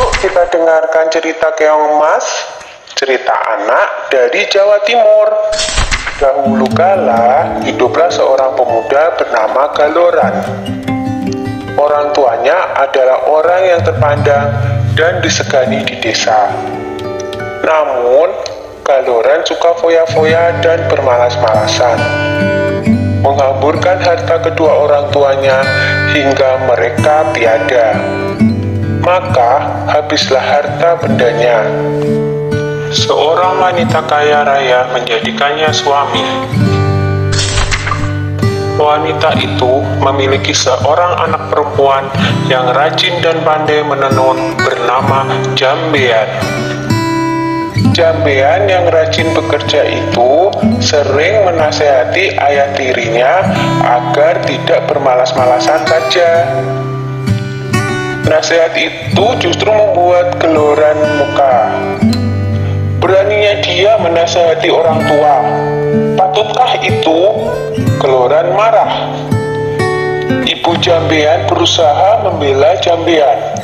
Yuk kita dengarkan cerita Keong Emas, cerita anak dari Jawa Timur. Dahulu kala, hiduplah seorang pemuda bernama Galoran. Orang tuanya adalah orang yang terpandang dan disegani di desa. Namun, Galoran suka foya-foya dan bermalas-malasan, menghamburkan harta kedua orang tuanya hingga mereka tiada. Maka habislah harta bendanya. Seorang wanita kaya raya menjadikannya suami. Wanita itu memiliki seorang anak perempuan yang rajin dan pandai menenun bernama Jambean. Jambean yang rajin bekerja itu sering menasehati ayah tirinya agar tidak bermalas-malasan saja. Nasihat itu justru membuat Galoran muka. Beraninya dia menasehati orang tua. Patutkah itu? Galoran marah. Ibu Jambean berusaha membela Jambean.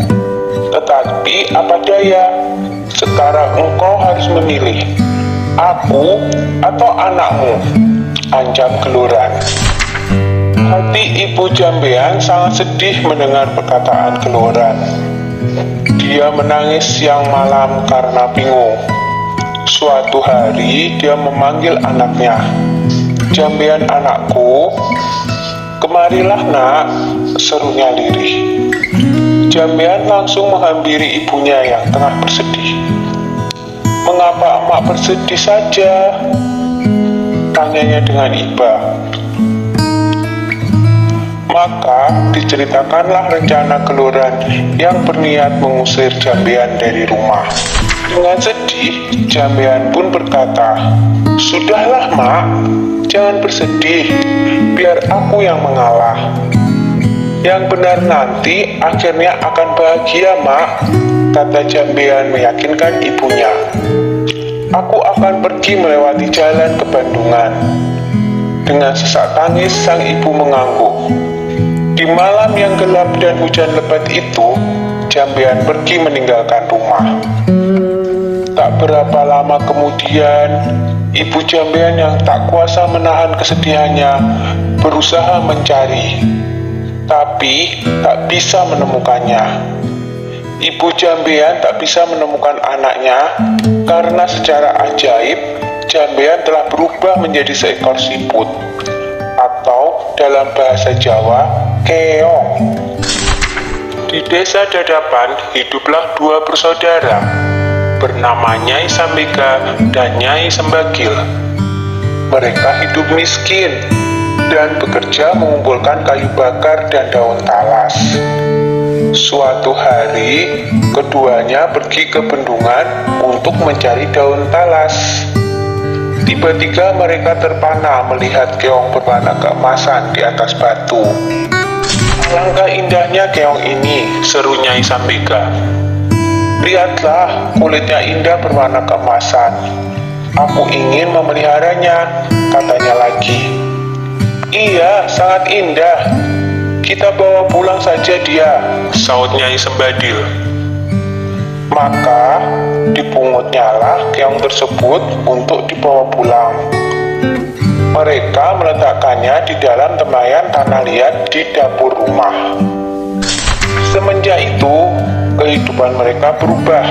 Tetapi apa daya, sekarang engkau harus memilih, aku atau anakmu, ancam Galoran. Hati ibu Jambean sangat sedih mendengar perkataan Galoran. Dia menangis siang malam karena bingung. Suatu hari dia memanggil anaknya. Jambean anakku, kemarilah nak, serunya lirih. Jambean langsung menghampiri ibunya yang tengah bersedih. Mengapa emak bersedih saja? Tanyanya dengan iba. Maka diceritakanlah rencana Galoran yang berniat mengusir Jambean dari rumah. Dengan sedih, Jambean pun berkata, "Sudahlah mak, jangan bersedih, biar aku yang mengalah. Yang benar nanti akhirnya akan bahagia mak," kata Jambean meyakinkan ibunya. "Aku akan pergi melewati jalan ke Bandungan." Dengan sesak tangis sang ibu mengangguk. Di malam yang gelap dan hujan lebat itu, Jambean pergi meninggalkan rumah. Tak berapa lama kemudian, ibu Jambean yang tak kuasa menahan kesedihannya berusaha mencari, tapi tak bisa menemukannya. Ibu Jambean tak bisa menemukan anaknya karena secara ajaib Jambean telah berubah menjadi seekor siput, atau dalam bahasa Jawa, keong. Di desa Dadapan hiduplah dua bersaudara bernama Nyai Sambega dan Nyai Sembagil. Mereka hidup miskin dan bekerja mengumpulkan kayu bakar dan daun talas. Suatu hari, keduanya pergi ke bendungan untuk mencari daun talas. Tiba-tiba mereka terpana melihat keong berwarna keemasan di atas batu. "Alangkah indahnya keong ini," seru Nyai Sambega. "Lihatlah, kulitnya indah berwarna keemasan. Aku ingin memeliharanya," katanya lagi. "Iya, sangat indah. Kita bawa pulang saja dia," saut Nyai Sembadil. Maka dipungutnyalah keong tersebut untuk dibawa pulang. Mereka meletakkannya di dalam tempayan tanah liat di dapur rumah. Semenjak itu, kehidupan mereka berubah.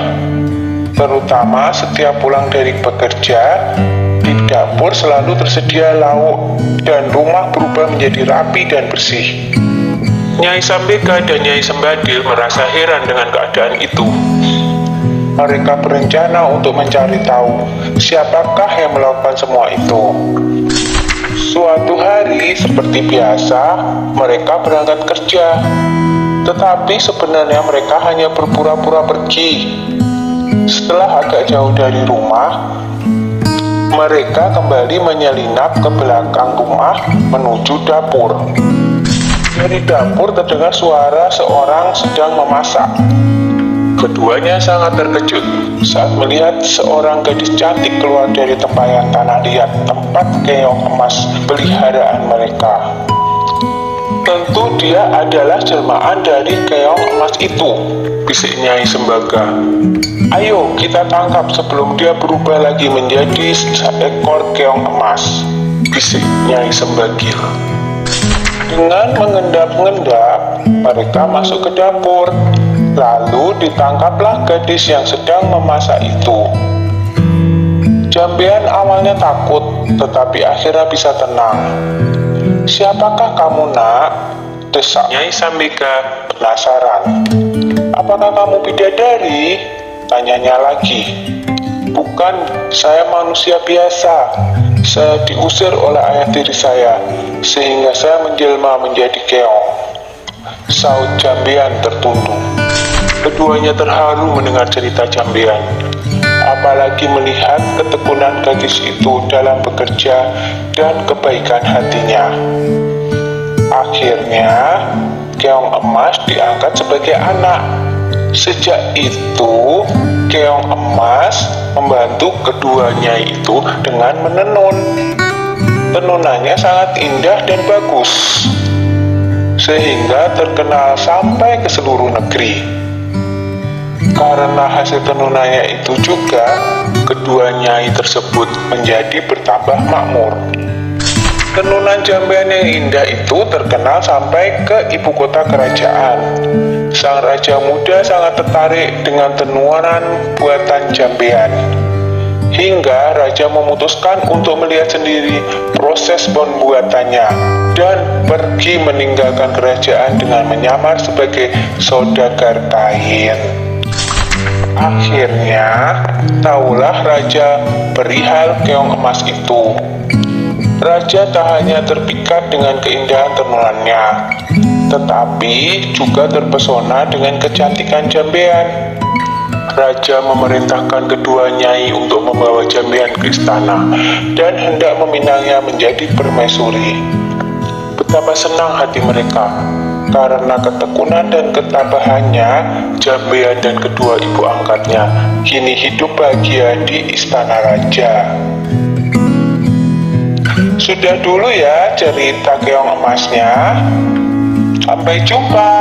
Terutama setiap pulang dari bekerja, di dapur selalu tersedia lauk dan rumah berubah menjadi rapi dan bersih. Nyai Sambega dan Nyai Sembadil merasa heran dengan keadaan itu. Mereka berencana untuk mencari tahu siapakah yang melakukan semua itu. Suatu hari, seperti biasa, mereka berangkat kerja. Tetapi sebenarnya mereka hanya berpura-pura pergi. Setelah agak jauh dari rumah, mereka kembali menyelinap ke belakang rumah menuju dapur. Dari dapur terdengar suara seorang sedang memasak. Keduanya sangat terkejut saat melihat seorang gadis cantik keluar dari tempayan tanah liat tempat keong emas peliharaan mereka. tentu dia adalah jelmaan dari keong emas itu, bisik Nyai Sembaga. Ayo kita tangkap sebelum dia berubah lagi menjadi seekor keong emas, bisik Nyai Sembagil. Dengan mengendap-endap, mereka masuk ke dapur. Lalu ditangkaplah gadis yang sedang memasak itu. Jambean awalnya takut, tetapi akhirnya bisa tenang. "Siapakah kamu, nak?" desak Nyai Sambika penasaran. "Apakah kamu bidadari?" tanyanya lagi. "Bukan, saya manusia biasa. Saya diusir oleh ayah tiri saya, sehingga saya menjelma menjadi keong," saut Jambean tertunduk. Keduanya terharu mendengar cerita Jambean, apalagi melihat ketekunan gadis itu dalam bekerja dan kebaikan hatinya. Akhirnya, keong emas diangkat sebagai anak. Sejak itu, keong emas membantu kedua nyai itu dengan menenun. Tenunannya sangat indah dan bagus, sehingga terkenal sampai ke seluruh negeri. Karena hasil tenunannya itu juga, kedua nyai tersebut menjadi bertambah makmur. Tenunan Jambean yang indah itu terkenal sampai ke ibu kota kerajaan. Sang raja muda sangat tertarik dengan tenunan buatan Jambean, hingga raja memutuskan untuk melihat sendiri proses pembuatannya dan pergi meninggalkan kerajaan dengan menyamar sebagai saudagar kain. Akhirnya, tahulah raja perihal keong emas itu. Raja tak hanya terpikat dengan keindahan tenunannya, tetapi juga terpesona dengan kecantikan Jambean. Raja memerintahkan kedua nyai untuk membawa Jambean ke istana dan hendak meminangnya menjadi permaisuri. Betapa senang hati mereka, karena ketekunan dan ketabahannya, Jambean dan kedua ibu angkatnya kini hidup bahagia di istana raja. Sudah dulu ya cerita keong emasnya. Sampai jumpa.